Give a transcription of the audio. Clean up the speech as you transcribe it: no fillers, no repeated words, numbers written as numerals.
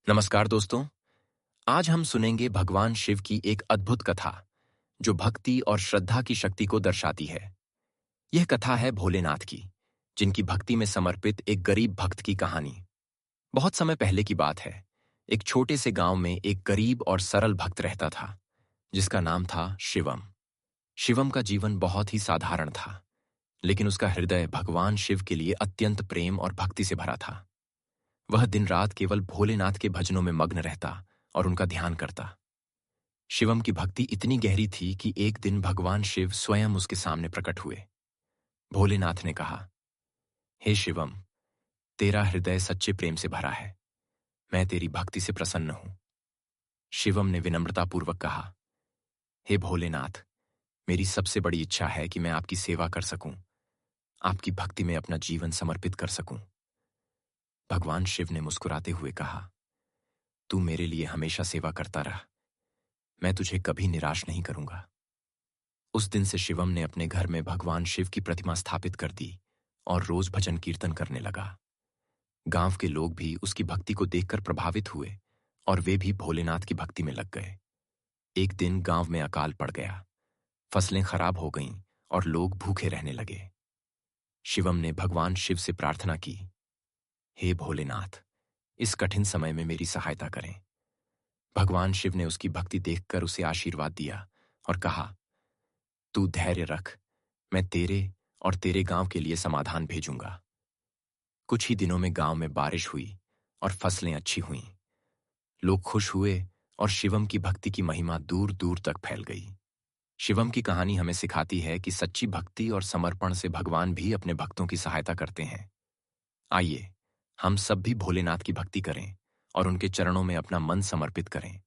नमस्कार दोस्तों। आज हम सुनेंगे भगवान शिव की एक अद्भुत कथा जो भक्ति और श्रद्धा की शक्ति को दर्शाती है। यह कथा है भोलेनाथ की, जिनकी भक्ति में समर्पित एक गरीब भक्त की कहानी। बहुत समय पहले की बात है। एक छोटे से गांव में एक गरीब और सरल भक्त रहता था, जिसका नाम था शिवम। शिवम का जीवन बहुत ही साधारण था, लेकिन उसका हृदय भगवान शिव के लिए अत्यंत प्रेम और भक्ति से भरा था। वह दिन रात केवल भोलेनाथ के भजनों में मग्न रहता और उनका ध्यान करता। शिवम की भक्ति इतनी गहरी थी कि एक दिन भगवान शिव स्वयं उसके सामने प्रकट हुए। भोलेनाथ ने कहा, हे शिवम, तेरा हृदय सच्चे प्रेम से भरा है। मैं तेरी भक्ति से प्रसन्न हूं। शिवम ने विनम्रतापूर्वक कहा, हे भोलेनाथ, मेरी सबसे बड़ी इच्छा है कि मैं आपकी सेवा कर सकूं, आपकी भक्ति में अपना जीवन समर्पित कर सकूं। भगवान शिव ने मुस्कुराते हुए कहा, तू मेरे लिए हमेशा सेवा करता रह। मैं तुझे कभी निराश नहीं करूंगा। उस दिन से शिवम ने अपने घर में भगवान शिव की प्रतिमा स्थापित कर दी और रोज भजन कीर्तन करने लगा। गांव के लोग भी उसकी भक्ति को देखकर प्रभावित हुए और वे भी भोलेनाथ की भक्ति में लग गए। एक दिन गांव में अकाल पड़ गया। फसलें खराब हो गईं और लोग भूखे रहने लगे। शिवम ने भगवान शिव से प्रार्थना की, हे भोलेनाथ, इस कठिन समय में मेरी सहायता करें। भगवान शिव ने उसकी भक्ति देखकर उसे आशीर्वाद दिया और कहा, तू धैर्य रख, मैं तेरे और तेरे गांव के लिए समाधान भेजूंगा। कुछ ही दिनों में गांव में बारिश हुई और फसलें अच्छी हुईं। लोग खुश हुए और शिवम की भक्ति की महिमा दूर दूर तक फैल गई। शिवम की कहानी हमें सिखाती है कि सच्ची भक्ति और समर्पण से भगवान भी अपने भक्तों की सहायता करते हैं। आइए, हम सब भी भोलेनाथ की भक्ति करें और उनके चरणों में अपना मन समर्पित करें।